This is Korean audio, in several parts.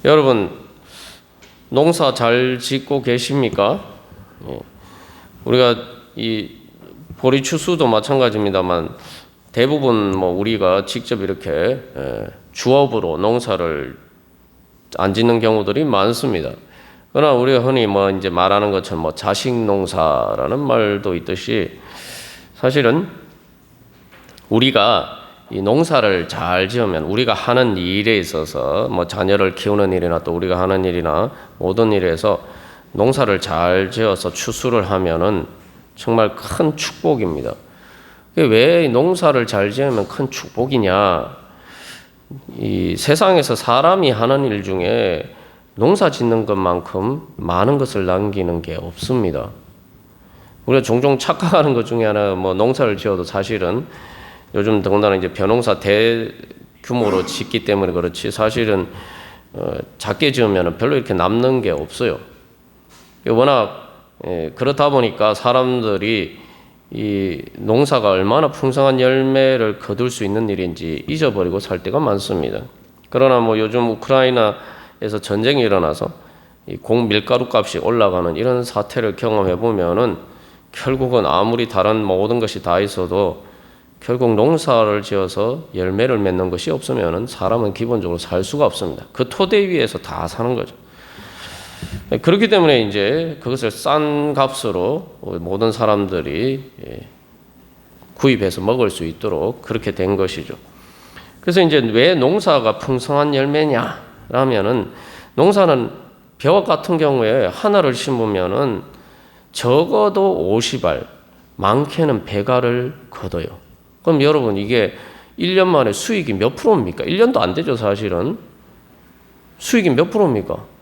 여러분, 농사 잘 짓고 계십니까? 우리가 이 보리추수도 마찬가지입니다만 대부분 우리가 직접 이렇게 주업으로 농사를 안 짓는 경우들이 많습니다. 그러나 우리가 흔히 이제 말하는 것처럼 자식 농사라는 말도 있듯이 사실은 우리가 이 농사를 잘 지으면 우리가 하는 일에 있어서 자녀를 키우는 일이나 또 우리가 하는 일이나 모든 일에서 농사를 잘 지어서 추수를 하면은 정말 큰 축복입니다. 왜 농사를 잘 지으면 큰 축복이냐? 이 세상에서 사람이 하는 일 중에 농사 짓는 것만큼 많은 것을 남기는 게 없습니다. 우리가 종종 착각하는 것 중에 하나 농사를 지어도 사실은 요즘 더군다나 이제 벼농사 대규모로 짓기 때문에 그렇지 사실은 작게 지으면 별로 이렇게 남는 게 없어요. 워낙 그렇다 보니까 사람들이 이 농사가 얼마나 풍성한 열매를 거둘 수 있는 일인지 잊어버리고 살 때가 많습니다. 그러나 요즘 우크라이나에서 전쟁이 일어나서 이 밀가루 값이 올라가는 이런 사태를 경험해 보면은 결국은 아무리 다른 모든 것이 다 있어도 결국 농사를 지어서 열매를 맺는 것이 없으면은 사람은 기본적으로 살 수가 없습니다. 그 토대 위에서 다 사는 거죠. 그렇기 때문에 이제 그것을 싼 값으로 모든 사람들이 구입해서 먹을 수 있도록 그렇게 된 것이죠. 그래서 이제 왜 농사가 풍성한 열매냐라면은 농사는 벼 같은 경우에 하나를 심으면은 적어도 50알, 많게는 100알을 거둬요. 그럼 여러분 이게 1년 만에 수익이 몇 프로입니까? 1년도 안 되죠, 사실은. 수익이 몇 프로입니까?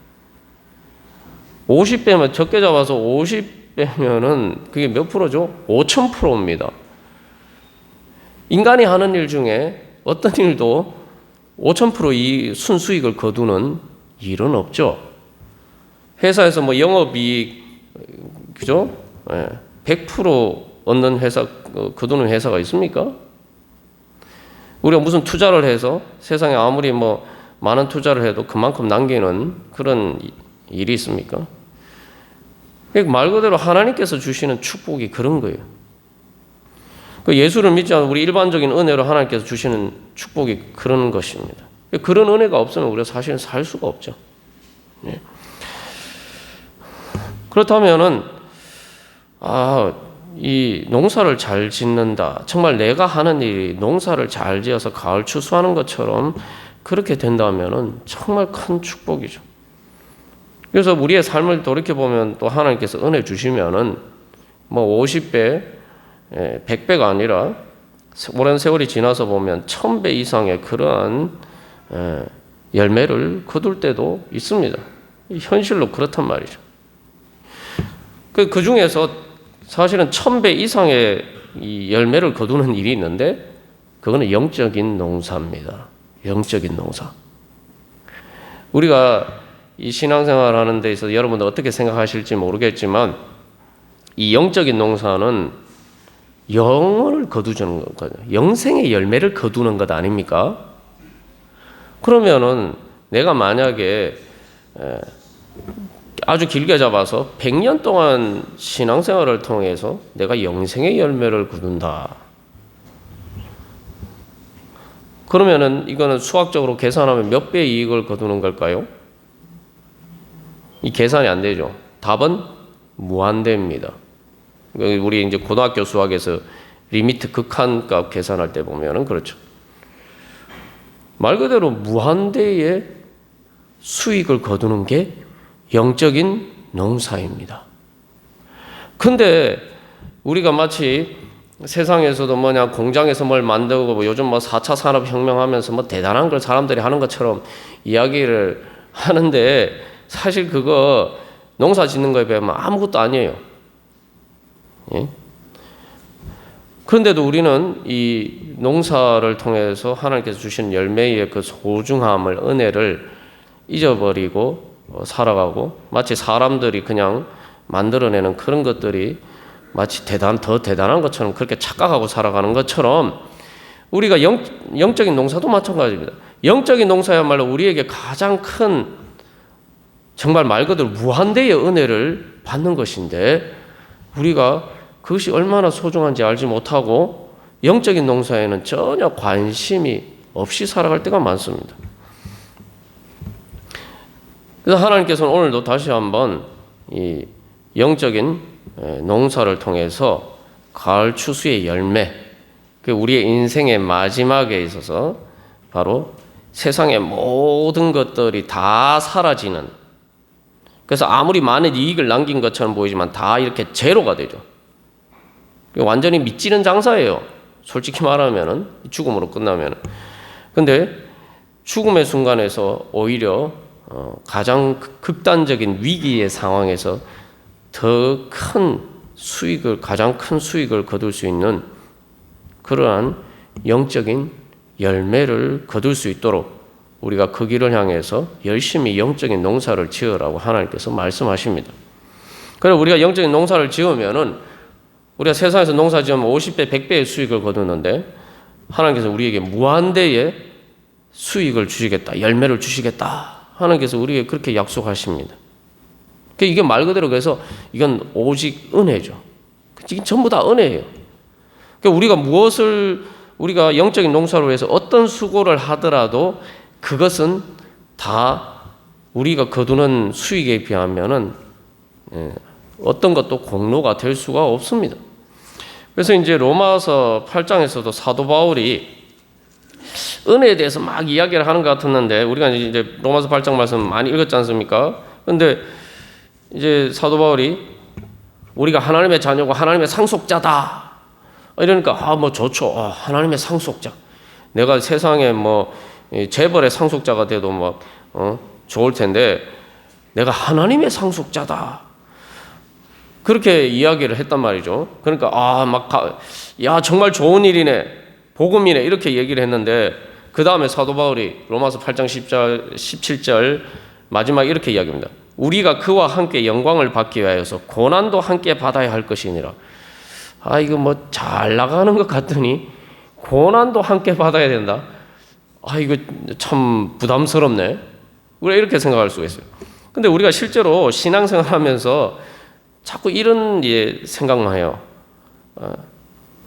50배면 적게 잡아서 50배면은 그게 몇 프로죠? 5000%입니다. 인간이 하는 일 중에 어떤 일도 5000% 이 순수익을 거두는 일은 없죠. 회사에서 영업이익 그죠? 100% 얻는 회사 거두는 회사가 있습니까? 우리가 무슨 투자를 해서 세상에 아무리 많은 투자를 해도 그만큼 남기는 그런 일이 있습니까? 말 그대로 하나님께서 주시는 축복이 그런 거예요. 예수를 믿지 않은 우리 일반적인 은혜로 하나님께서 주시는 축복이 그런 것입니다. 그런 은혜가 없으면 우리가 사실은 살 수가 없죠. 그렇다면은 이 농사를 잘 짓는다. 정말 내가 하는 일이 농사를 잘 지어서 가을 추수하는 것처럼 그렇게 된다면은 정말 큰 축복이죠. 그래서 우리의 삶을 돌이켜보면 또 하나님께서 은혜 주시면은 50배, 100배가 아니라 오랜 세월이 지나서 보면 1000배 이상의 그러한 열매를 거둘 때도 있습니다. 현실로 그렇단 말이죠. 그 중에서 사실은 1000배 이상의 이 열매를 거두는 일이 있는데 그거는 영적인 농사입니다. 영적인 농사. 우리가 이 신앙생활 하는 데 있어서 여러분들 어떻게 생각하실지 모르겠지만 이 영적인 농사는 영을 거두는 거거든요. 영생의 열매를 거두는 것 아닙니까? 그러면은 내가 만약에 아주 길게 잡아서 100년 동안 신앙생활을 통해서 내가 영생의 열매를 거둔다. 그러면은 이거는 수학적으로 계산하면 몇 배의 이익을 거두는 걸까요? 이 계산이 안 되죠. 답은 무한대입니다. 우리 이제 고등학교 수학에서 리미트 극한값 계산할 때 보면은 그렇죠. 말 그대로 무한대의 수익을 거두는 게 영적인 농사입니다. 근데 우리가 마치 세상에서도 공장에서 뭘 만들고 요즘 4차 산업혁명 하면서 대단한 걸 사람들이 하는 것처럼 이야기를 하는데 사실 그거 농사 짓는 거에 비하면 아무것도 아니에요. 예? 그런데도 우리는 이 농사를 통해서 하나님께서 주신 열매의 그 소중함을, 은혜를 잊어버리고 살아가고 마치 사람들이 그냥 만들어내는 그런 것들이 마치 더 대단한 것처럼 그렇게 착각하고 살아가는 것처럼 우리가 영적인 농사도 마찬가지입니다. 영적인 농사야말로 우리에게 가장 큰 정말 말 그대로 무한대의 은혜를 받는 것인데 우리가 그것이 얼마나 소중한지 알지 못하고 영적인 농사에는 전혀 관심이 없이 살아갈 때가 많습니다. 그래서 하나님께서는 오늘도 다시 한번 이 영적인 농사를 통해서 가을 추수의 열매, 그 우리의 인생의 마지막에 있어서 바로 세상의 모든 것들이 다 사라지는, 그래서 아무리 많은 이익을 남긴 것처럼 보이지만 다 이렇게 제로가 되죠. 완전히 미치는 장사예요. 솔직히 말하면은 죽음으로 끝나면은. 근데 죽음의 순간에서 오히려 가장 극단적인 위기의 상황에서 더 큰 수익을, 가장 큰 수익을 거둘 수 있는 그러한 영적인 열매를 거둘 수 있도록 우리가 그 길을 향해서 열심히 영적인 농사를 지으라고 하나님께서 말씀하십니다. 그래서 우리가 영적인 농사를 지으면은 우리가 세상에서 농사 지으면 50배, 100배의 수익을 거두는데 하나님께서 우리에게 무한대의 수익을 주시겠다, 열매를 주시겠다. 하나님께서 우리에게 그렇게 약속하십니다. 이게 말 그대로 그래서 이건 오직 은혜죠. 이게 전부 다 은혜예요. 우리가 영적인 농사를 위해서 어떤 수고를 하더라도 그것은 다 우리가 거두는 수익에 비하면은 어떤 것도 공로가 될 수가 없습니다. 그래서 이제 로마서 8장에서도 사도 바울이 은혜에 대해서 막 이야기를 하는 것 같았는데 우리가 이제 로마서 8장 말씀 많이 읽었지 않습니까? 근데 이제 사도 바울이 우리가 하나님의 자녀고 하나님의 상속자다. 이러니까 뭐 좋죠. 하나님의 상속자. 내가 세상에 뭐 재벌의 상속자가 돼도 막 좋을 텐데 내가 하나님의 상속자다. 그렇게 이야기를 했단 말이죠. 그러니까 야 정말 좋은 일이네, 복음이네 이렇게 얘기를 했는데 그 다음에 사도 바울이 로마서 8장 17절 마지막 이렇게 이야기합니다. 우리가 그와 함께 영광을 받기 위하여서 고난도 함께 받아야 할 것이니라. 이거 뭐 잘 나가는 것 같더니 고난도 함께 받아야 된다. 이거 참 부담스럽네. 우리가 이렇게 생각할 수가 있어요. 근데 우리가 실제로 신앙생활 하면서 자꾸 이런 생각만 해요.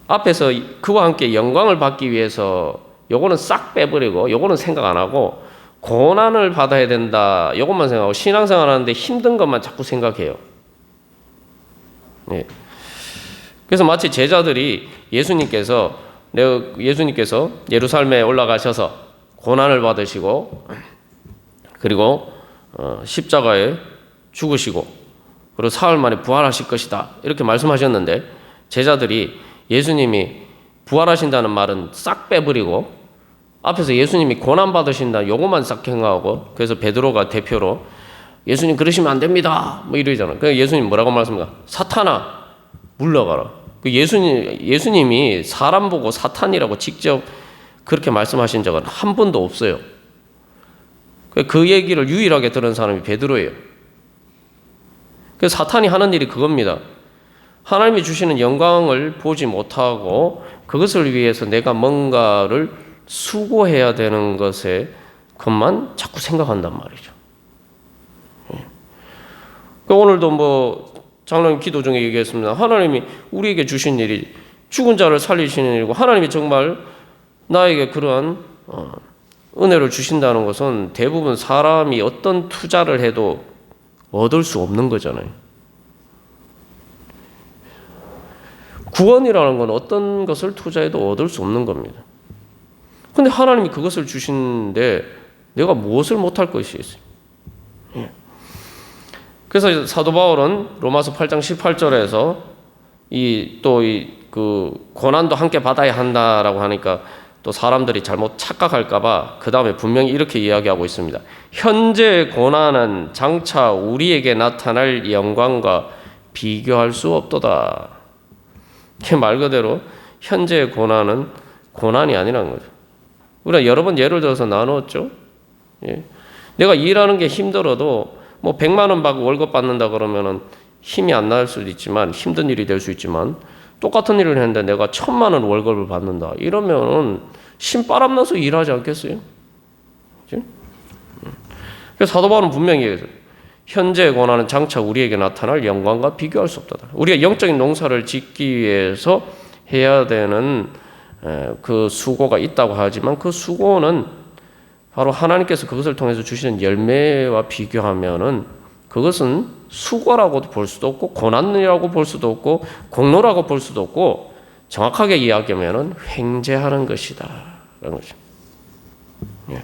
앞에서 그와 함께 영광을 받기 위해서 요거는 싹 빼버리고 요거는 생각 안 하고 고난을 받아야 된다. 요것만 생각하고 신앙생활 하는데 힘든 것만 자꾸 생각해요. 네. 그래서 마치 제자들이 예수님께서 예루살렘에 올라가셔서 고난을 받으시고 그리고 십자가에 죽으시고 그리고 사흘 만에 부활하실 것이다 이렇게 말씀하셨는데 제자들이 예수님이 부활하신다는 말은 싹 빼버리고 앞에서 예수님이 고난받으신다 요것만 싹 생각하고 그래서 베드로가 대표로 예수님 그러시면 안 됩니다 뭐 이러잖아요. 그래서 예수님 뭐라고 말씀합니까? 사탄아 물러가라. 예수님이 사람 보고 사탄이라고 직접 그렇게 말씀하신 적은 한 번도 없어요. 그 얘기를 유일하게 들은 사람이 베드로예요. 그래서 사탄이 하는 일이 그겁니다. 하나님이 주시는 영광을 보지 못하고 그것을 위해서 내가 뭔가를 수고해야 되는 것만 자꾸 생각한단 말이죠. 오늘도 뭐 장로님 기도 중에 얘기했습니다. 하나님이 우리에게 주신 일이 죽은 자를 살리시는 일이고 하나님이 정말 나에게 그러한 은혜를 주신다는 것은 대부분 사람이 어떤 투자를 해도 얻을 수 없는 거잖아요. 구원이라는 건 어떤 것을 투자해도 얻을 수 없는 겁니다. 근데 하나님이 그것을 주시는데 내가 무엇을 못할 것이 있어요. 그래서 사도 바울은 로마서 8장 18절에서 그 고난도 함께 받아야 한다라고 하니까 또 사람들이 잘못 착각할까봐 그 다음에 분명히 이렇게 이야기하고 있습니다. 현재 고난은 장차 우리에게 나타날 영광과 비교할 수 없도다. 이게 말 그대로 현재의 고난은 고난이 아니라는 거죠. 우리가 여러 번 예를 들어서 나누었죠. 내가 일하는 게 힘들어도 뭐 100만 원 받고 월급 받는다 그러면은 힘이 안 날 수도 있지만 힘든 일이 될 수 있지만 똑같은 일을 했는데 내가 1000만 원 월급을 받는다 이러면은 신바람 나서 일하지 않겠어요? 그치? 그래서 사도 바울은 분명히 얘기했어요. 현재의 고난은 장차 우리에게 나타날 영광과 비교할 수 없다. 우리가 영적인 농사를 짓기 위해서 해야 되는 그 수고가 있다고 하지만 그 수고는 바로 하나님께서 그것을 통해서 주시는 열매와 비교하면은 그것은 수고라고도 볼 수도 없고 고난이라고 볼 수도 없고 공로라고 볼 수도 없고 정확하게 이야기하면은 횡재하는 것이다. 라는 거죠. 예.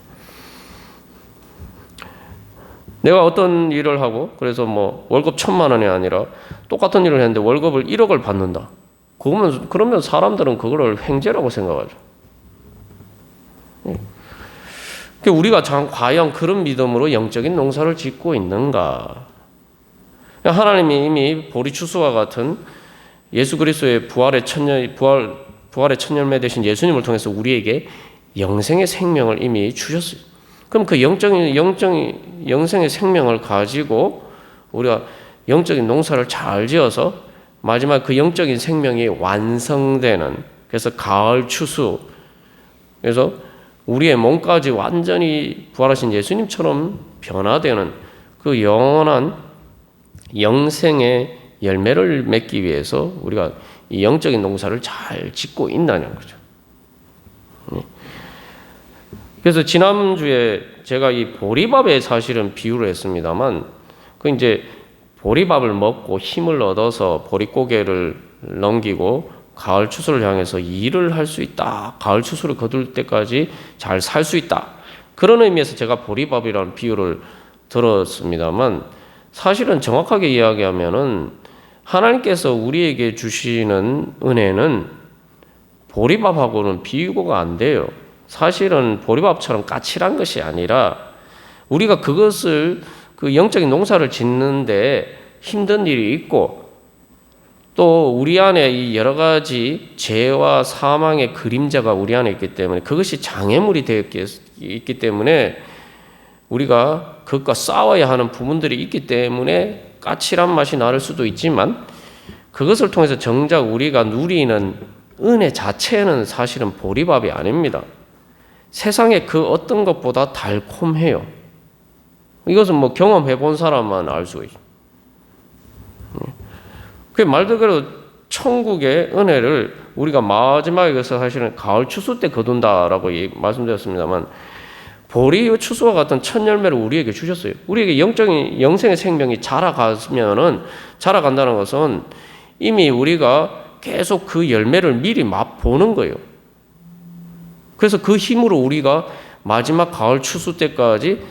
내가 어떤 일을 하고 그래서 뭐 월급 1,000만 원이 아니라 똑같은 일을 했는데 월급을 1억을 받는다. 그러면 사람들은 그거를 횡재라고 생각하죠. 우리가 과연 그런 믿음으로 영적인 농사를 짓고 있는가? 하나님이 이미 보리추수와 같은 예수 그리스도의 부활의 첫 열매 되신 예수님을 통해서 우리에게 영생의 생명을 이미 주셨어요. 그럼 그 영생의 생명을 가지고 우리가 영적인 농사를 잘 지어서 마지막 그 영적인 생명이 완성되는, 그래서 가을 추수, 그래서 우리의 몸까지 완전히 부활하신 예수님처럼 변화되는 그 영원한 영생의 열매를 맺기 위해서 우리가 이 영적인 농사를 잘 짓고 있다는 거죠. 그래서 지난주에 제가 이 보리밥에 사실은 비유를 했습니다만, 그 이제 보리밥을 먹고 힘을 얻어서 보릿고개를 넘기고 가을 추수를 향해서 일을 할 수 있다. 가을 추수를 거둘 때까지 잘 살 수 있다. 그런 의미에서 제가 보리밥이라는 비유를 들었습니다만, 사실은 정확하게 이야기하면은 하나님께서 우리에게 주시는 은혜는 보리밥하고는 비교가 안 돼요. 사실은 보리밥처럼 까칠한 것이 아니라 우리가 그것을 그 영적인 농사를 짓는데 힘든 일이 있고 또 우리 안에 이 여러 가지 죄와 사망의 그림자가 우리 안에 있기 때문에 그것이 장애물이 되어 있기 때문에 우리가 그것과 싸워야 하는 부분들이 있기 때문에 까칠한 맛이 나를 수도 있지만 그것을 통해서 정작 우리가 누리는 은혜 자체는 사실은 보리밥이 아닙니다. 세상에 그 어떤 것보다 달콤해요. 이것은 뭐 경험해 본 사람만 알 수 있어요. 그 말 그대로 천국의 은혜를 우리가 마지막에 가서 사실은 가을 추수 때 거둔다라고 말씀드렸습니다만, 보리 추수와 같은 첫 열매를 우리에게 주셨어요. 우리에게 영적인 영생의 생명이 자라간다는 것은 이미 우리가 계속 그 열매를 미리 맛보는 거예요. 그래서 그 힘으로 우리가 마지막 가을 추수 때까지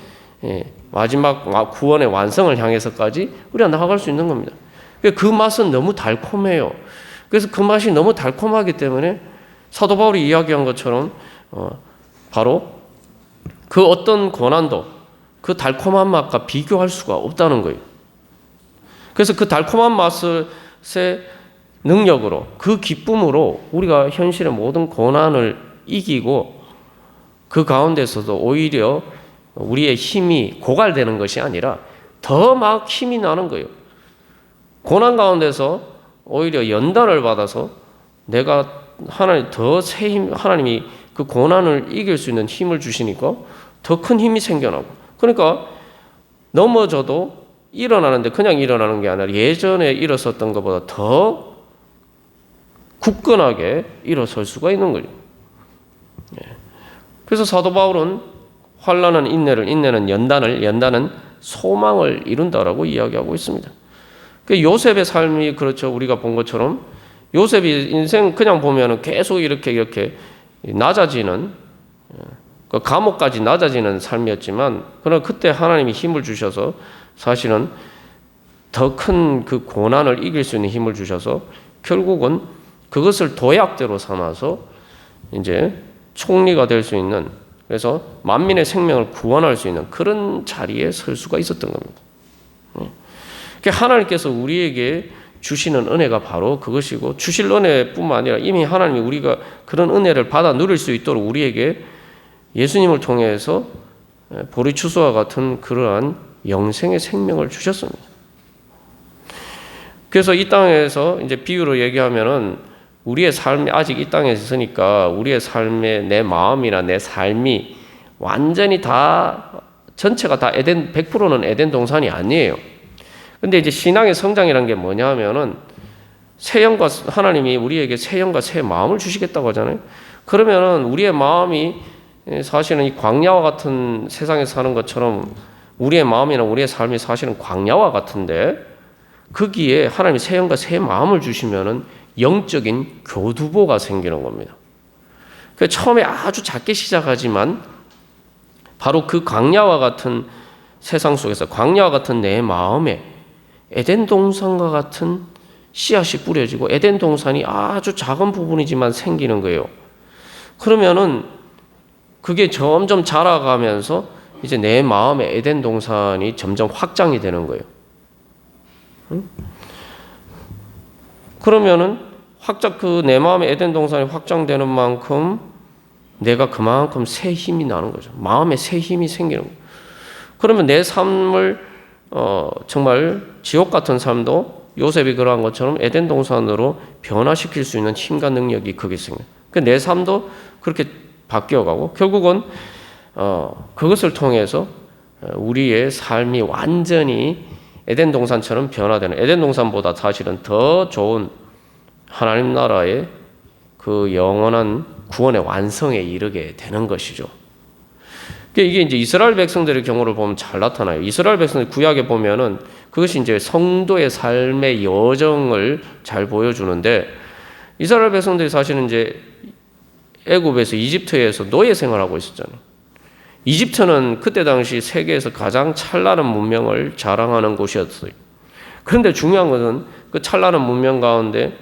마지막 구원의 완성을 향해서까지 우리가 나아갈 수 있는 겁니다. 그 맛은 너무 달콤해요. 그래서 그 맛이 너무 달콤하기 때문에 사도 바울이 이야기한 것처럼 바로 그 어떤 고난도 그 달콤한 맛과 비교할 수가 없다는 거예요. 그래서 그 달콤한 맛의 능력으로, 그 기쁨으로 우리가 현실의 모든 고난을 이기고 그 가운데서도 오히려 우리의 힘이 고갈되는 것이 아니라 더 막 힘이 나는 거예요. 고난 가운데서 오히려 연단을 받아서 내가 하나님이 그 고난을 이길 수 있는 힘을 주시니까 더 큰 힘이 생겨나고, 그러니까 넘어져도 일어나는데 그냥 일어나는 게 아니라 예전에 일어섰던 것보다 더 굳건하게 일어설 수가 있는 거죠. 그래서 사도 바울은 환난은 인내를, 인내는 연단을, 연단은 소망을 이룬다라고 이야기하고 있습니다. 요셉의 삶이 그렇죠. 우리가 본 것처럼 요셉이 인생 그냥 보면은 계속 이렇게 낮아지는, 감옥까지 낮아지는 삶이었지만, 그러나 그때 하나님이 힘을 주셔서 사실은 더 큰 그 고난을 이길 수 있는 힘을 주셔서 결국은 그것을 도약대로 삼아서 이제 총리가 될 수 있는, 그래서 만민의 생명을 구원할 수 있는 그런 자리에 설 수가 있었던 겁니다. 하나님께서 우리에게 주시는 은혜가 바로 그것이고, 주실 은혜뿐만 아니라 이미 하나님이 우리가 그런 은혜를 받아 누릴 수 있도록 우리에게 예수님을 통해서 보리추수와 같은 그러한 영생의 생명을 주셨습니다. 그래서 이 땅에서 이제 비유로 얘기하면은 우리의 삶이 아직 이 땅에 있으니까 우리의 삶의 내 마음이나 내 삶이 완전히 다 전체가 다 에덴 100%는 에덴 동산이 아니에요. 근데 이제 신앙의 성장이라는 게 뭐냐 하면은 새 영과 하나님이 우리에게 새 영과 새 마음을 주시겠다고 하잖아요. 그러면은 우리의 마음이 사실은 이 광야와 같은 세상에 사는 것처럼 우리의 마음이나 우리의 삶이 사실은 광야와 같은데 거기에 하나님이 새 영과 새 마음을 주시면은 영적인 교두보가 생기는 겁니다. 그 처음에 아주 작게 시작하지만 바로 그 광야와 같은 세상 속에서 광야와 같은 내 마음에 에덴 동산과 같은 씨앗이 뿌려지고 에덴 동산이 아주 작은 부분이지만 생기는 거예요. 그러면은 그게 점점 자라가면서 이제 내 마음에 에덴 동산이 점점 확장이 되는 거예요. 그러면은 그 내 마음에 에덴 동산이 확장되는 만큼 내가 그만큼 새 힘이 나는 거죠. 마음에 새 힘이 생기는 거예요. 그러면 내 삶을 정말 지옥 같은 삶도 요셉이 그러한 것처럼 에덴 동산으로 변화시킬 수 있는 힘과 능력이 거기 있습니다. 내 삶도 그렇게 바뀌어가고 결국은 그것을 통해서 우리의 삶이 완전히 에덴 동산처럼 변화되는, 에덴 동산보다 사실은 더 좋은 하나님 나라의 그 영원한 구원의 완성에 이르게 되는 것이죠. 이게 이제 이스라엘 백성들의 경우를 보면 잘 나타나요. 이스라엘 백성들 구약에 보면은 그것이 이제 성도의 삶의 여정을 잘 보여주는데 이스라엘 백성들이 사실은 이제 애굽에서 이집트에서 노예 생활하고 있었잖아요. 이집트는 그때 당시 세계에서 가장 찬란한 문명을 자랑하는 곳이었어요. 그런데 중요한 것은 그 찬란한 문명 가운데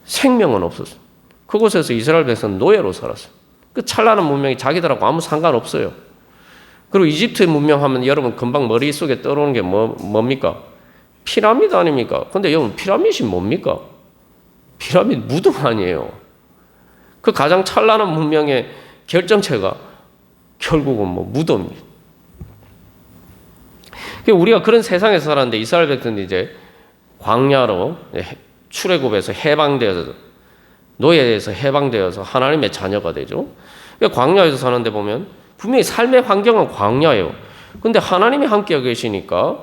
생명은 없었어요. 그곳에서 이스라엘 백성은 노예로 살았어요. 그 찬란한 문명이 자기들하고 아무 상관없어요. 그리고 이집트 문명 하면 여러분 금방 머릿속에 떠오르는 게 뭡니까? 피라미드 아닙니까? 근데 여러분 피라미드이 뭡니까? 피라미드 무덤 아니에요. 그 가장 찬란한 문명의 결정체가 결국은 무덤입니다. 우리가 그런 세상에서 살았는데 이스라엘 백성들이 이제 광야로 출애굽에서 해방되어서 노예에서 해방되어서 하나님의 자녀가 되죠. 광야에서 사는데 보면 분명히 삶의 환경은 광야예요. 근데 하나님이 함께 계시니까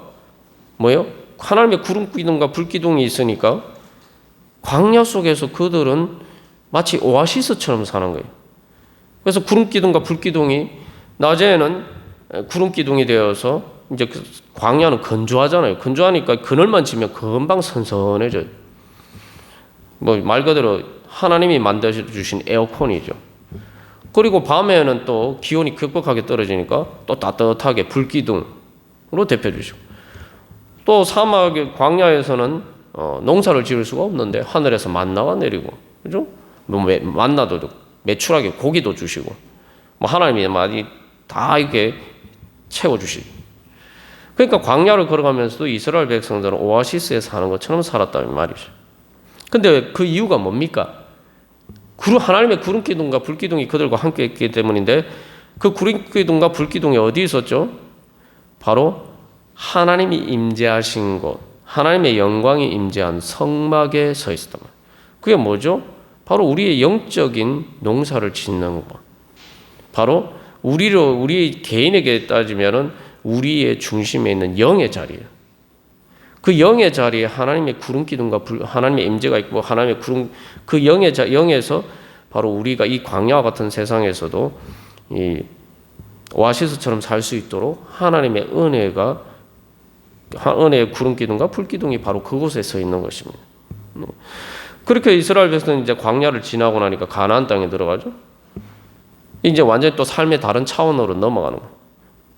뭐예요? 하나님의 구름 기둥과 불 기둥이 있으니까 광야 속에서 그들은 마치 오아시스처럼 사는 거예요. 그래서 구름 기둥과 불 기둥이 낮에는 구름 기둥이 되어서 이제 그 광야는 건조하잖아요. 건조하니까 그늘만 지면 금방 선선해져요. 말 그대로 하나님이 만들어 주신 에어컨이죠. 그리고 밤에는 또 기온이 급격하게 떨어지니까 또 따뜻하게 불기둥으로 데펴주시고 또 사막의 광야에서는 농사를 지을 수가 없는데 하늘에서 만나가 내리고 그죠? 만나도 매출하게 고기도 주시고 하나님이 많이 다 이렇게 채워주시고 그러니까 광야를 걸어가면서도 이스라엘 백성들은 오아시스에 사는 것처럼 살았다는 말이죠. 근데 그 이유가 뭡니까? 하나님의 구름기둥과 불기둥이 그들과 함께 있기 때문인데 그 구름기둥과 불기둥이 어디 있었죠? 바로 하나님이 임재하신 곳, 하나님의 영광이 임재한 성막에 서 있었단 말이에요. 그게 뭐죠? 바로 우리의 영적인 농사를 짓는 것. 바로 우리 개인에게 따지면은 우리의 중심에 있는 영의 자리예요. 그 영의 자리에 하나님의 구름 기둥과 하나님의 임재가 있고 하나님의 구름 그 영에서 바로 우리가 이 광야와 같은 세상에서도 이 오아시스처럼 살 수 있도록 하나님의 은혜의 구름 기둥과 불 기둥이 바로 그곳에 서 있는 것입니다. 그렇게 이스라엘 백성은 이제 광야를 지나고 나니까 가나안 땅에 들어가죠. 이제 완전히 또 삶의 다른 차원으로 넘어가는 거예요.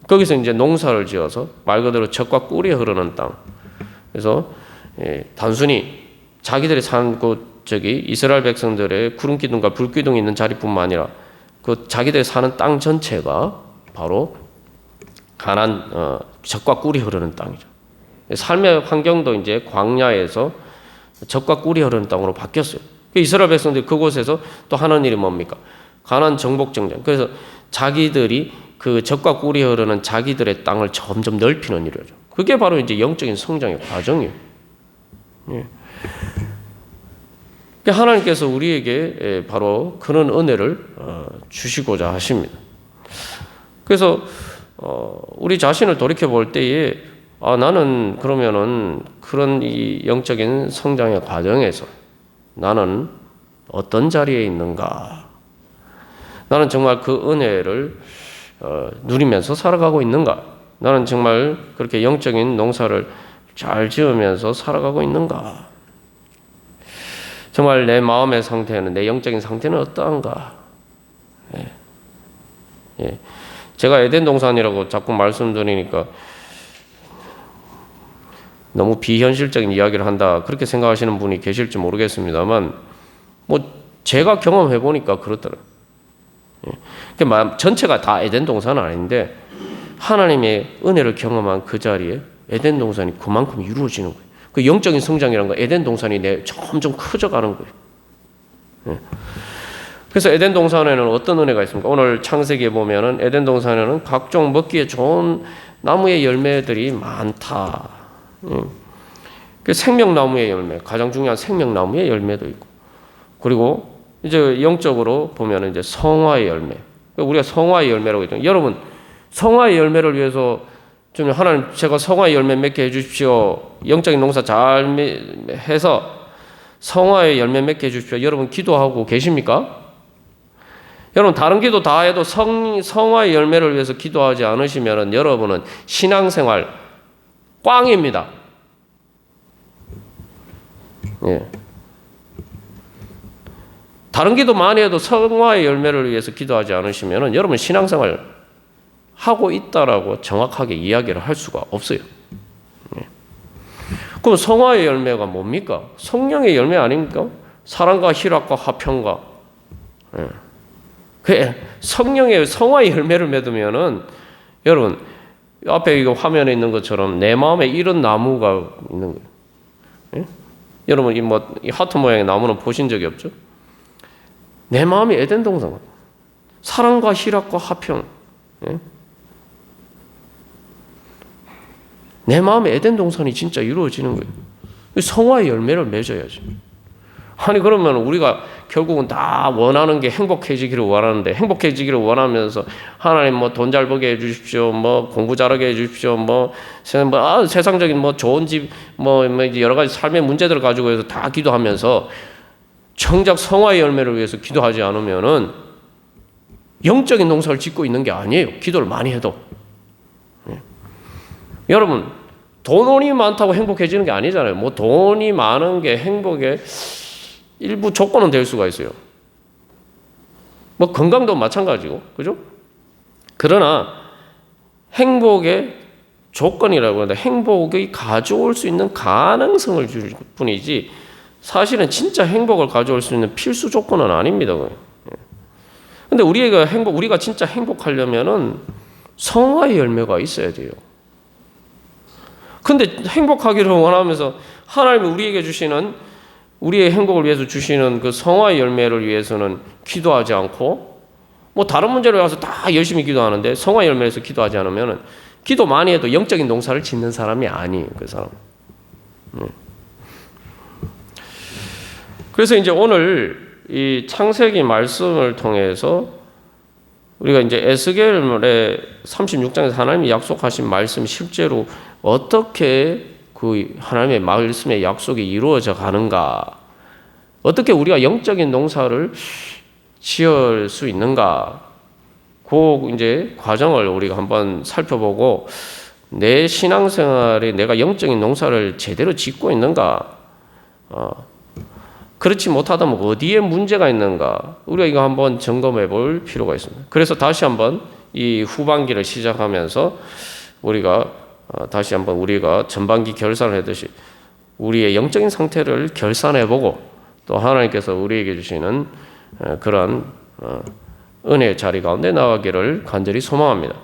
거기서 이제 농사를 지어서 말 그대로 젖과 꿀이 흐르는 땅. 그래서 단순히 자기들이 산 이스라엘 백성들의 구름 기둥과 불 기둥이 있는 자리뿐만 아니라 그 자기들이 사는 땅 전체가 바로 가나안 젖과 꿀이 흐르는 땅이죠. 삶의 환경도 이제 광야에서 젖과 꿀이 흐르는 땅으로 바뀌었어요. 이스라엘 백성들이 그곳에서 또 하는 일이 뭡니까? 가나안 정복 정전. 그래서 자기들이 그 젖과 꿀이 흐르는 자기들의 땅을 점점 넓히는 일이죠. 그게 바로 이제 영적인 성장의 과정이에요. 예. 하나님께서 우리에게 바로 그런 은혜를 주시고자 하십니다. 그래서 우리 자신을 돌이켜 볼 때에 나는 그러면은 그런 이 영적인 성장의 과정에서 나는 어떤 자리에 있는가? 나는 정말 그 은혜를 누리면서 살아가고 있는가? 나는 정말 그렇게 영적인 농사를 잘 지으면서 살아가고 있는가? 정말 내 마음의 상태는, 내 영적인 상태는 어떠한가? 예. 제가 에덴 동산이라고 자꾸 말씀드리니까 너무 비현실적인 이야기를 한다 그렇게 생각하시는 분이 계실지 모르겠습니다만 제가 경험해 보니까 그렇더라고요. 전체가 다 에덴 동산은 아닌데 하나님의 은혜를 경험한 그 자리에 에덴 동산이 그만큼 이루어지는 거예요. 그 영적인 성장이라는 거 에덴 동산이 점점 커져가는 거예요. 그래서 에덴 동산에는 어떤 은혜가 있습니까? 오늘 창세기에 보면은 에덴 동산에는 각종 먹기에 좋은 나무의 열매들이 많다. 그 생명나무의 열매, 가장 중요한 생명나무의 열매도 있고, 그리고 이제 영적으로 보면은 이제 성화의 열매. 우리가 성화의 열매라고 했잖아요. 여러분, 성화의 열매를 위해서 좀 하나님 제가 성화의 열매 맺게 해주십시오. 영적인 농사 잘 해서 성화의 열매 맺게 해주십시오. 여러분 기도하고 계십니까? 여러분 다른 기도 다 해도 성화의 열매를 위해서 기도하지 않으시면 여러분은 신앙생활 꽝입니다. 예. 다른 기도 많이 해도 성화의 열매를 위해서 기도하지 않으시면 여러분 신앙생활 하고 있다라고 정확하게 이야기를 할 수가 없어요. 예. 그럼 성화의 열매가 뭡니까? 성령의 열매 아닙니까? 사랑과 희락과 화평과. 예. 그 성령의 성화의 열매를 맺으면은 여러분 앞에 이거 화면에 있는 것처럼 내 마음에 이런 나무가 있는 거예요. 예? 여러분 이 하트 모양의 나무는 보신 적이 없죠? 내 마음이 에덴 동산 같아요. 사랑과 희락과 화평. 예? 내 마음에 에덴 동산이 진짜 이루어지는 거예요. 성화의 열매를 맺어야지. 아니 그러면 우리가 결국은 다 원하는 게 행복해지기를 원하는데 행복해지기를 원하면서 하나님 돈 잘 벌게 해주십시오, 공부 잘하게 해주십시오, 세상적인 좋은 집, 여러 가지 삶의 문제들을 가지고 해서 다 기도하면서 정작 성화의 열매를 위해서 기도하지 않으면은 영적인 농사를 짓고 있는 게 아니에요. 기도를 많이 해도. 여러분 돈이 많다고 행복해지는 게 아니잖아요. 돈이 많은 게 행복의 일부 조건은 될 수가 있어요. 건강도 마찬가지고, 그죠? 그러나 행복의 조건이라고 하는데 행복이 가져올 수 있는 가능성을 줄 뿐이지 사실은 진짜 행복을 가져올 수 있는 필수 조건은 아닙니다. 근데 우리가 진짜 행복하려면은 성화의 열매가 있어야 돼요. 근데 행복하기를 원하면서 하나님이 우리에게 주시는 우리의 행복을 위해서 주시는 그 성화의 열매를 위해서는 기도하지 않고 다른 문제를 와서 다 열심히 기도하는데 성화의 열매에서 기도하지 않으면 기도 많이 해도 영적인 농사를 짓는 사람이 아니에요. 그 사람. 그래서 이제 오늘 이 창세기 말씀을 통해서 우리가 이제 에스겔의 36장에서 하나님이 약속하신 말씀 실제로 어떻게 그 하나님의 말씀의 약속이 이루어져 가는가? 어떻게 우리가 영적인 농사를 지을 수 있는가? 그 이제 과정을 우리가 한번 살펴보고 내 신앙생활에 내가 영적인 농사를 제대로 짓고 있는가? 그렇지 못하다면 어디에 문제가 있는가? 우리가 이거 한번 점검해 볼 필요가 있습니다. 그래서 다시 한번 이 후반기를 시작하면서 다시 한번 우리가 전반기 결산을 하듯이 우리의 영적인 상태를 결산해보고 또 하나님께서 우리에게 주시는 그런 은혜의 자리 가운데 나가기를 간절히 소망합니다.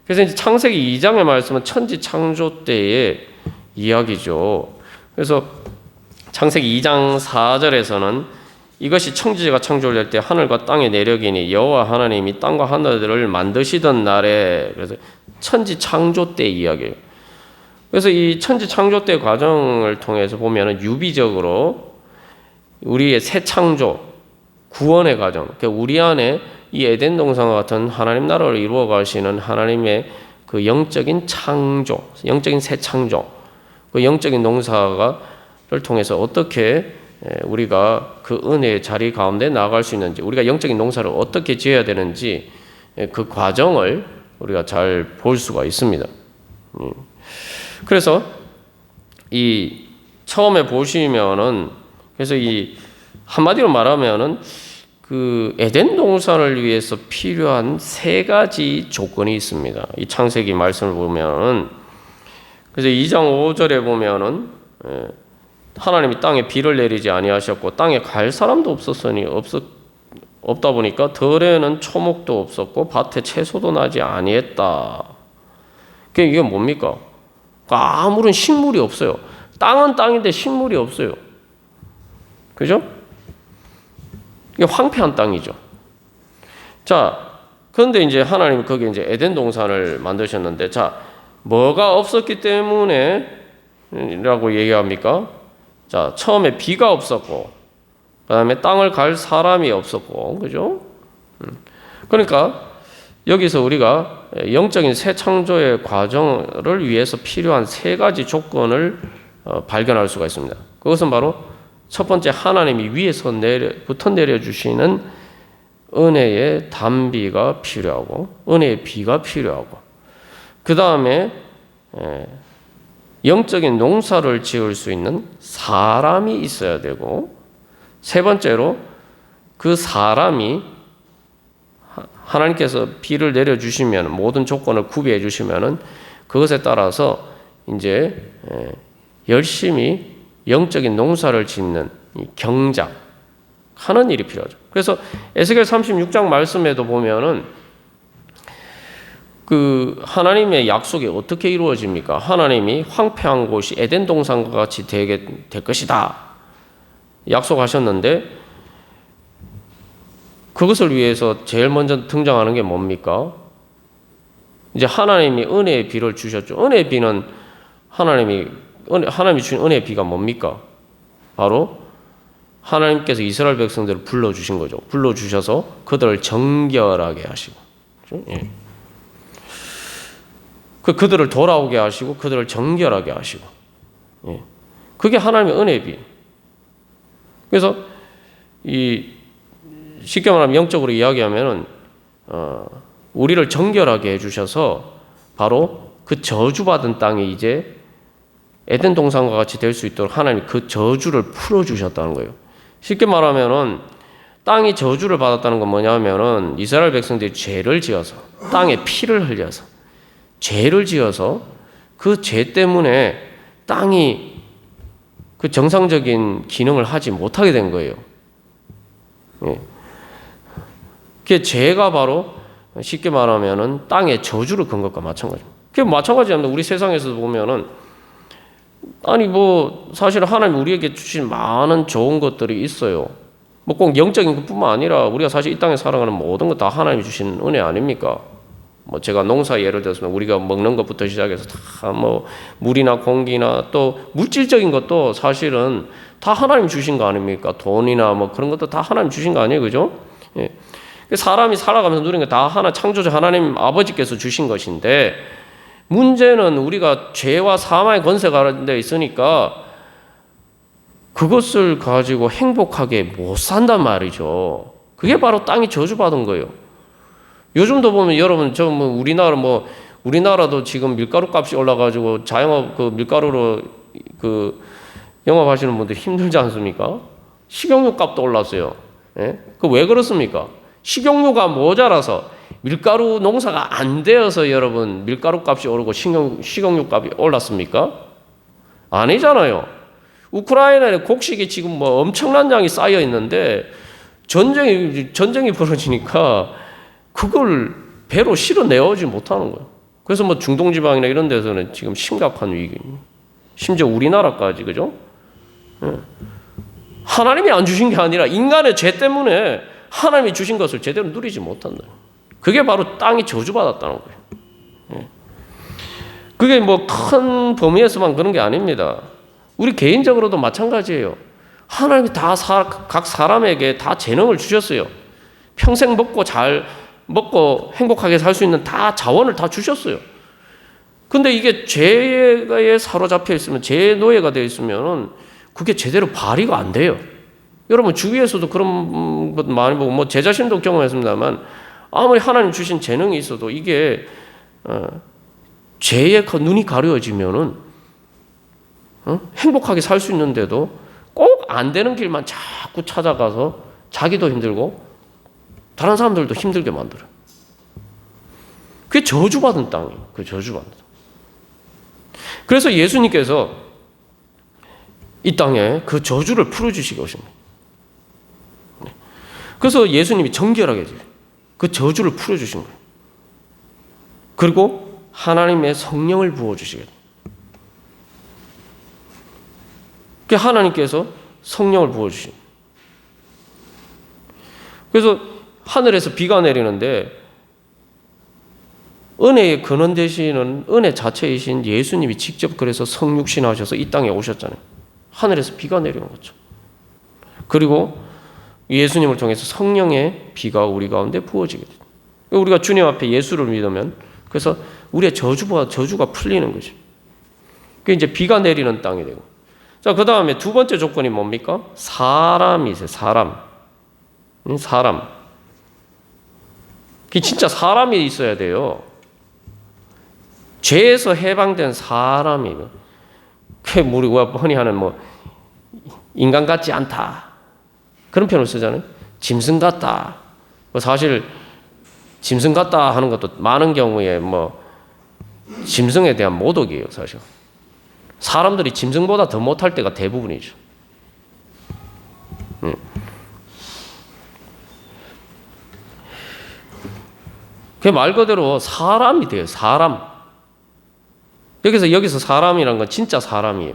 그래서 이제 창세기 2장의 말씀은 천지 창조 때의 이야기죠. 그래서 창세기 2장 4절에서는 이것이 천지가 창조될 때 하늘과 땅의 내력이니 여호와 하나님이 땅과 하늘을 만드시던 날에, 그래서 천지 창조 때 이야기예요. 그래서 이 천지 창조 때 과정을 통해서 보면은 유비적으로 우리의 새 창조, 구원의 과정, 그러니까 우리 안에 이 에덴 동산과 같은 하나님 나라를 이루어 가시는 하나님의 그 영적인 창조, 영적인 새 창조, 그 영적인 농사를 통해서 어떻게 우리가 그 은혜의 자리 가운데 나아갈 수 있는지, 우리가 영적인 농사를 어떻게 지어야 되는지 그 과정을 우리가 잘 볼 수가 있습니다. 그래서 이 처음에 보시면은, 그래서 이 한마디로 말하면은 그 에덴 동산을 위해서 필요한 세 가지 조건이 있습니다. 이 창세기 말씀을 보면은, 그래서 2장 5절에 보면은 하나님이 땅에 비를 내리지 아니하셨고 땅에 갈 사람도 없다 보니까 들에는 초목도 없었고 밭에 채소도 나지 아니했다. 이게 뭡니까? 아무런 식물이 없어요. 땅은 땅인데 식물이 없어요. 그죠? 이게 황폐한 땅이죠. 자, 그런데 이제 하나님이 거기 이제 에덴 동산을 만드셨는데, 자, 뭐가 없었기 때문에 라고 얘기합니까? 자, 처음에 비가 없었고, 그 다음에 땅을 갈 사람이 없었고, 그죠? 그러니까 여기서 우리가 영적인 새 창조의 과정을 위해서 필요한 세 가지 조건을 발견할 수가 있습니다. 그것은 바로 첫 번째, 하나님이 위에서부터 내려주시는 은혜의 단비가 필요하고, 은혜의 비가 필요하고, 그 다음에 영적인 농사를 지을 수 있는 사람이 있어야 되고, 세 번째로 그 사람이 하나님께서 비를 내려주시면, 모든 조건을 구비해 주시면은 그것에 따라서 이제 열심히 영적인 농사를 짓는 경작 하는 일이 필요하죠. 그래서 에스겔 36장 말씀에도 보면은 그 하나님의 약속이 어떻게 이루어집니까? 하나님이 황폐한 곳이 에덴 동산과 같이 될 것이다 약속하셨는데, 그것을 위해서 제일 먼저 등장하는 게 뭡니까? 이제 하나님이 은혜의 비를 주셨죠. 은혜의 비는 하나님이 주신 은혜의 비가 뭡니까? 바로 하나님께서 이스라엘 백성들을 불러주신 거죠. 불러주셔서 그들을 정결하게 하시고, 예. 그들을 돌아오게 하시고 그들을 정결하게 하시고, 예. 그게 하나님의 은혜의 비. 그래서 쉽게 말하면 영적으로 이야기하면은 우리를 정결하게 해주셔서 바로 그 저주받은 땅이 이제 에덴 동산과 같이 될 수 있도록 하나님이 그 저주를 풀어주셨다는 거예요. 쉽게 말하면은 땅이 저주를 받았다는 건 뭐냐면은 이스라엘 백성들이 죄를 지어서, 땅에 피를 흘려서 죄를 지어서 그 죄 때문에 땅이 그 정상적인 기능을 하지 못하게 된 거예요. 예. 그 죄가 바로 쉽게 말하면은 땅의 저주를 건 것과 마찬가지입니다. 그게 마찬가지입니다. 우리 세상에서 보면은 사실 하나님 우리에게 주신 많은 좋은 것들이 있어요. 뭐 꼭 영적인 것뿐만 아니라 우리가 사실 이 땅에 살아가는 모든 것 다 하나님이 주신 은혜 아닙니까? 뭐 제가 농사 예를 들었으면 우리가 먹는 것부터 시작해서 다 뭐 물이나 공기나 또 물질적인 것도 사실은 다 하나님 주신 거 아닙니까? 돈이나 뭐 그런 것도 다 하나님 주신 거 아니에요, 그죠? 예. 사람이 살아가면서 누리는 게 다 창조주 하나님 아버지께서 주신 것인데, 문제는 우리가 죄와 사망의 권세가 가운데 있으니까 그것을 가지고 행복하게 못 산단 말이죠. 그게 바로 땅이 저주받은 거예요. 요즘도 보면 여러분 우리나라도 지금 밀가루 값이 올라가지고 자영업 밀가루로 영업하시는 분들 힘들지 않습니까? 식용유 값도 올랐어요. 예? 왜 그렇습니까? 식용유가 모자라서, 밀가루 농사가 안 되어서 여러분 밀가루 값이 오르고 식용유 값이 올랐습니까? 아니잖아요. 우크라이나에 곡식이 지금 뭐 엄청난 양이 쌓여 있는데 전쟁이 벌어지니까 그걸 배로 실어 내어오지 못하는 거예요. 그래서 뭐 중동 지방이나 이런 데서는 지금 심각한 위기입니다. 심지어 우리나라까지, 그죠? 예. 하나님이 안 주신 게 아니라 인간의 죄 때문에 하나님이 주신 것을 제대로 누리지 못한다. 그게 바로 땅이 저주받았다는 거예요. 예. 그게 뭐 큰 범위에서만 그런 게 아닙니다. 우리 개인적으로도 마찬가지예요. 하나님이 각 사람에게 다 재능을 주셨어요. 평생 먹고 행복하게 살 수 있는 다 자원을 다 주셨어요. 근데 이게 죄에 사로잡혀 있으면, 죄의 노예가 되어 있으면 그게 제대로 발휘가 안 돼요. 여러분 주위에서도 그런 것 많이 보고, 뭐 제 자신도 경험했습니다만, 아무리 하나님 주신 재능이 있어도 이게 죄에 눈이 가려지면은 행복하게 살 수 있는데도 꼭 안 되는 길만 자꾸 찾아가서 자기도 힘들고 다른 사람들도 힘들게 만들어요. 그게 저주받은 땅이에요. 그 저주받은 땅. 그래서 예수님께서 이 땅에 그 저주를 풀어주시기 오십니다. 그래서 예수님이 정결하게 그 저주를 풀어주신 거예요. 그리고 하나님의 성령을 부어주시겠다. 하나님께서 성령을 부어주신. 그래서 하늘에서 비가 내리는데 은혜의 근원 되시는 은혜 자체이신 예수님이 직접 그래서 성육신 하셔서 이 땅에 오셨잖아요. 하늘에서 비가 내리는 거죠. 그리고 예수님을 통해서 성령의 비가 우리 가운데 부어지게 돼요. 우리가 주님 앞에 예수를 믿으면 그래서 우리의 저주가 풀리는 거죠. 그게 이제 비가 내리는 땅이 되고. 자, 그 다음에 두 번째 조건이 뭡니까? 사람이세요. 사람. 그게 진짜 사람이 있어야 돼요. 죄에서 해방된 사람이에요. 그 우리가 흔히 하는 인간 같지 않다. 그런 표현을 쓰잖아요. 짐승 같다. 사실 짐승 같다 하는 것도 많은 경우에 짐승에 대한 모독이에요, 사실. 사람들이 짐승보다 더 못할 때가 대부분이죠. 그게 말 그대로 사람이 돼요, 사람. 여기서 사람이란 건 진짜 사람이에요.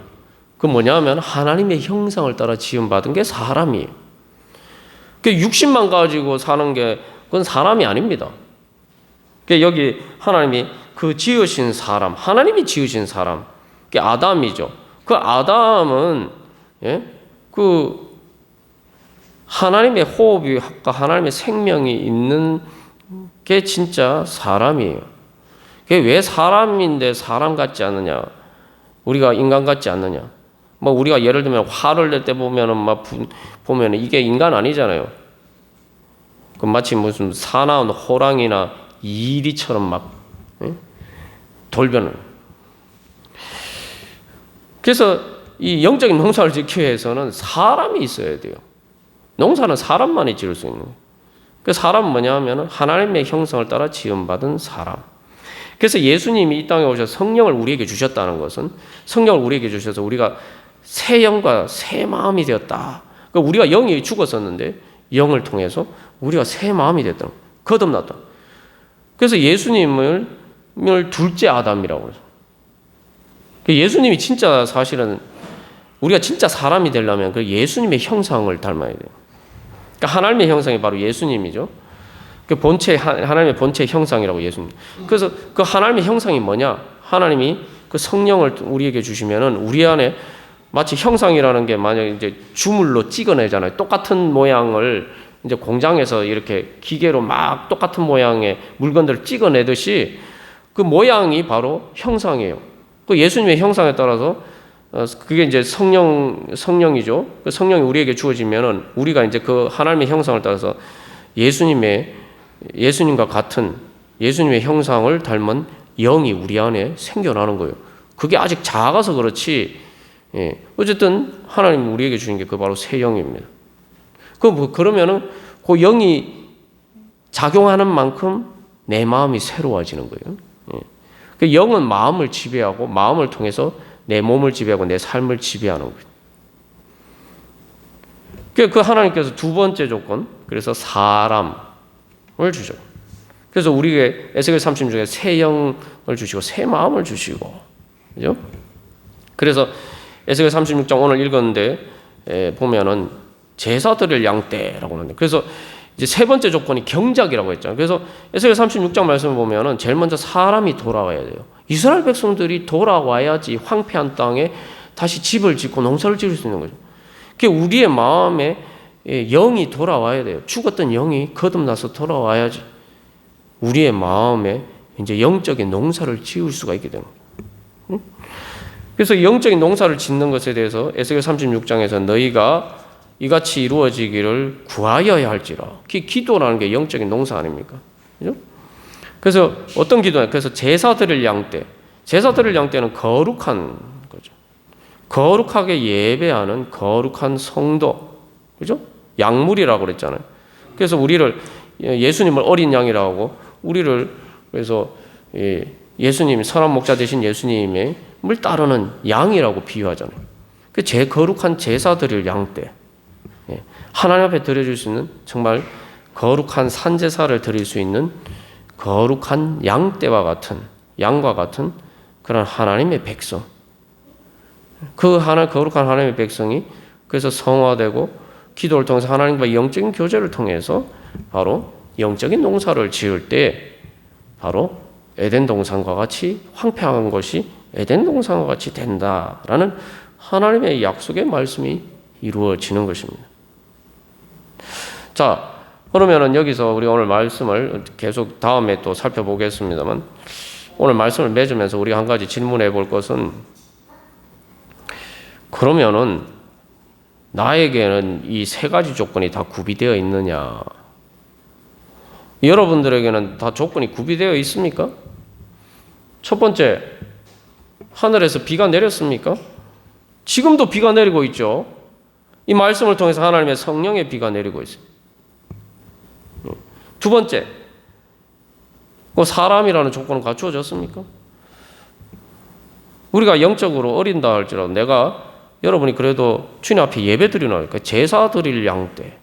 그 뭐냐면 하나님의 형상을 따라 지음받은 게 사람이에요. 그 육신만 가지고 사는 게 그건 사람이 아닙니다. 여기 하나님이 그 지으신 사람, 하나님이 지으신 사람, 그게 아담이죠. 그 아담은 그 하나님의 호흡과 하나님의 생명이 있는 게 진짜 사람이에요. 그게 왜 사람인데 사람 같지 않느냐? 우리가 인간 같지 않느냐? 우리가 예를 들면 화를 낼 때 보면은 이게 인간 아니잖아요. 그 마치 무슨 사나운 호랑이나 이리처럼 돌변을. 그래서 이 영적인 농사를 짓기 위해서는 사람이 있어야 돼요. 농사는 사람만이 지을 수 있는 거예요. 그 사람은 뭐냐 하면 하나님의 형상을 따라 지음받은 사람. 그래서 예수님이 이 땅에 오셔서 성령을 우리에게 주셨다는 것은, 성령을 우리에게 주셔서 우리가 새 영과 새 마음이 되었다. 그러니까 우리가 영이 죽었었는데 영을 통해서 우리가 새 마음이 됐다. 거듭났다. 그래서 예수님을 둘째 아담이라고 해서. 예수님이 진짜 사실은 우리가 진짜 사람이 되려면 그 예수님의 형상을 닮아야 돼요. 그러니까 하나님의 형상이 바로 예수님이죠. 그 하나님의 본체 형상이라고 예수님. 그래서 그 하나님의 형상이 뭐냐? 하나님이 그 성령을 우리에게 주시면은 우리 안에 마치 형상이라는 게 만약에 이제 주물로 찍어내잖아요. 똑같은 모양을 이제 공장에서 이렇게 기계로 막 똑같은 모양의 물건들을 찍어내듯이 그 모양이 바로 형상이에요. 그 예수님의 형상에 따라서 그게 이제 성령이죠. 그 성령이 우리에게 주어지면은 우리가 이제 그 하나님의 형상을 따라서 예수님과 같은 예수님의 형상을 닮은 영이 우리 안에 생겨나는 거예요. 그게 아직 작아서 그렇지. 어쨌든 하나님 우리에게 주신 게 그 바로 새 영입니다. 그러면은 그 영이 작용하는 만큼 내 마음이 새로워지는 거예요. 그 영은 마음을 지배하고 마음을 통해서 내 몸을 지배하고 내 삶을 지배하는 거예요. 그 하나님께서 두 번째 조건, 그래서 사람을 주죠. 그래서 우리에게 에스겔 36장에 새 영을 주시고 새 마음을 주시고, 그죠? 그래서 에스겔 36장 오늘 읽었는데 보면은 제사 드릴 양 때라고 하는데, 그래서 이제 세 번째 조건이 경작이라고 했잖아요. 그래서 에스겔 36장 말씀을 보면은 제일 먼저 사람이 돌아와야 돼요. 이스라엘 백성들이 돌아와야지 황폐한 땅에 다시 집을 짓고 농사를 지을 수 있는 거죠. 그게 우리의 마음에 영이 돌아와야 돼요. 죽었던 영이 거듭나서 돌아와야지 우리의 마음에 이제 영적인 농사를 지을 수가 있게 되는 거예요. 그래서 영적인 농사를 짓는 것에 대해서 에스겔 36장에서 너희가 이같이 이루어지기를 구하여야 할지라. 기도라는 게 영적인 농사 아닙니까? 그죠? 그래서 어떤 기도냐? 그래서 제사 드릴 양떼. 제사 드릴 양떼는 거룩한 거죠. 거룩하게 예배하는 거룩한 성도. 그죠? 양물이라고 그랬잖아요. 그래서 우리를 예수님을 어린 양이라고 하고 우리를 그래서 예수님 선한 목자 되신 예수님을 따르는 양이라고 비유하잖아요. 그 제 거룩한 제사 드릴 양떼. 하나님 앞에 드려줄 수 있는 정말 거룩한 산제사를 드릴 수 있는 거룩한 양떼와 같은 양과 같은 그런 하나님의 백성. 그 거룩한 하나님의 백성이 그래서 성화되고 기도를 통해서 하나님과 영적인 교제를 통해서 바로 영적인 농사를 지을 때 바로 에덴 동산과 같이 황폐한 것이 에덴 동산과 같이 된다라는 하나님의 약속의 말씀이 이루어지는 것입니다. 자, 그러면은 여기서 우리 오늘 말씀을 계속 다음에 또 살펴보겠습니다만 오늘 말씀을 맺으면서 우리가 한 가지 질문해 볼 것은 그러면은 나에게는 이 세 가지 조건이 다 구비되어 있느냐? 여러분들에게는 다 조건이 구비되어 있습니까? 첫 번째, 하늘에서 비가 내렸습니까? 지금도 비가 내리고 있죠. 이 말씀을 통해서 하나님의 성령의 비가 내리고 있습니다. 두 번째, 사람이라는 조건은 갖추어졌습니까? 우리가 영적으로 어린다 할지라도 여러분이 그래도 주님 앞에 예배 드리는 제사 드릴 양떼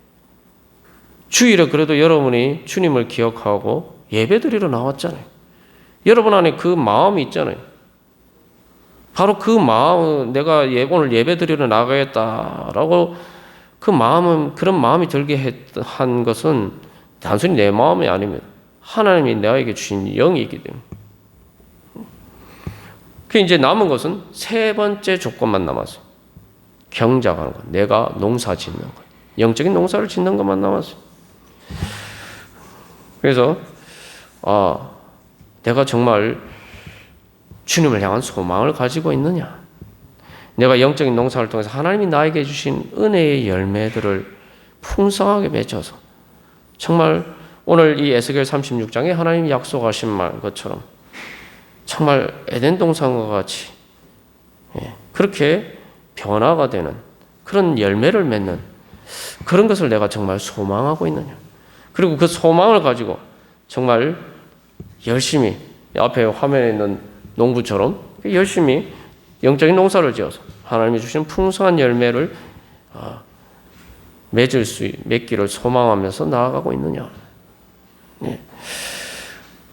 주일에 그래도 여러분이 주님을 기억하고 예배 드리러 나왔잖아요. 여러분 안에 그 마음이 있잖아요. 바로 그 마음, 내가 오늘 예배 드리러 나가겠다라고 그런 마음이 들게 한 것은 단순히 내 마음이 아닙니다. 하나님이 나에게 주신 영이 있기 때문에. 그 이제 남은 것은 세 번째 조건만 남았어요. 경작하는 것, 내가 농사 짓는 것, 영적인 농사를 짓는 것만 남았어요. 그래서 내가 정말 주님을 향한 소망을 가지고 있느냐? 내가 영적인 농사를 통해서 하나님이 나에게 주신 은혜의 열매들을 풍성하게 맺어서 정말 오늘 이 에스겔 36장에 하나님이 약속하신 말 것처럼 정말 에덴 동산과 같이 그렇게 변화가 되는 그런 열매를 맺는 그런 것을 내가 정말 소망하고 있느냐. 그리고 그 소망을 가지고 정말 열심히 앞에 화면에 있는 농부처럼 열심히 영적인 농사를 지어서 하나님이 주신 풍성한 열매를 맺기를 소망하면서 나아가고 있느냐.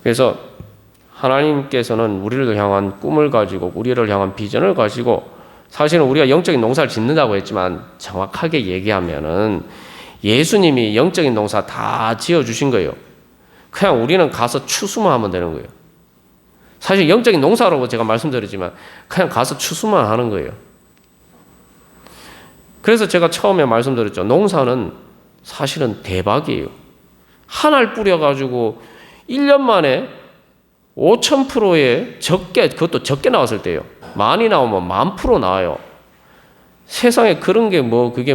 그래서 하나님께서는 우리를 향한 꿈을 가지고 우리를 향한 비전을 가지고 사실은 우리가 영적인 농사를 짓는다고 했지만 정확하게 얘기하면은 예수님이 영적인 농사 다 지어주신 거예요. 그냥 우리는 가서 추수만 하면 되는 거예요. 사실 영적인 농사라고 제가 말씀드리지만 그냥 가서 추수만 하는 거예요. 그래서 제가 처음에 말씀드렸죠. 농사는 사실은 대박이에요. 한 알 뿌려가지고 1년 만에 5,000%의 그것도 적게 나왔을 때예요. 많이 나오면 10,000% 나와요. 세상에 그런 게 그게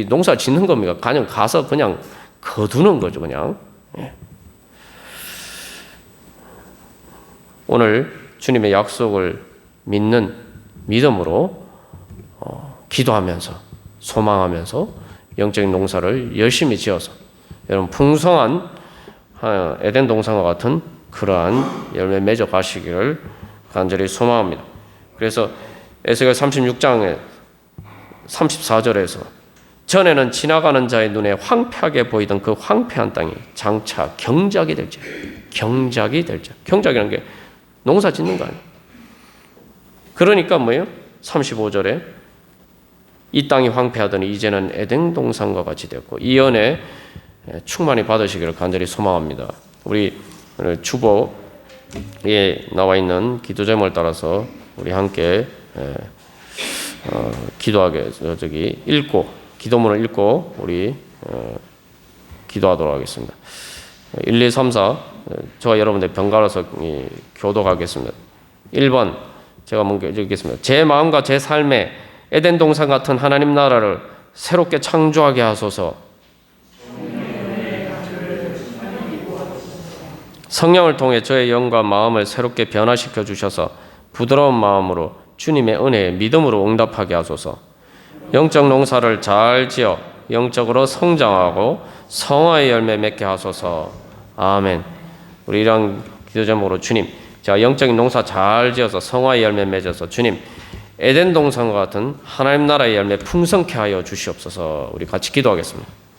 농사 짓는 겁니까? 그냥 가서 그냥 거두는 거죠, 그냥. 오늘 주님의 약속을 믿는 믿음으로 기도하면서 소망하면서 영적인 농사를 열심히 지어서 여러분 풍성한 에덴 동산과 같은 그러한 열매 맺어 가시기를 간절히 소망합니다. 그래서 에스겔 36장의 34절에서 전에는 지나가는 자의 눈에 황폐하게 보이던 그 황폐한 땅이 장차 경작이 될지. 경작이라는 게 농사 짓는 거 아니에요. 그러니까 뭐예요? 35절에 이 땅이 황폐하더니 이제는 에덴 동산과 같이 됐고 이 은혜 충만히 받으시기를 간절히 소망합니다. 우리 오늘 주보에 나와 있는 기도 제목을 따라서 우리 함께 기도하게 읽고 기도문을 읽고 우리 기도하도록 하겠습니다. 1, 2, 3, 4 저와 여러분들 번갈아서 교독하겠습니다. 1번 제가 먼저 읽겠습니다. 제 마음과 제 삶에 에덴 동산 같은 하나님 나라를 새롭게 창조하게 하소서. 성령을 통해 저의 영과 마음을 새롭게 변화시켜 주셔서 부드러운 마음으로 주님의 은혜에 믿음으로 응답하게 하소서. 영적 농사를 잘 지어 영적으로 성장하고 성화의 열매 맺게 하소서. 아멘. 우리 이런 기도 제목으로 주님, 제가 영적인 농사 잘 지어서 성화의 열매 맺어서 주님 에덴 동산과 같은 하나님 나라의 열매 풍성케 하여 주시옵소서. 우리 같이 기도하겠습니다.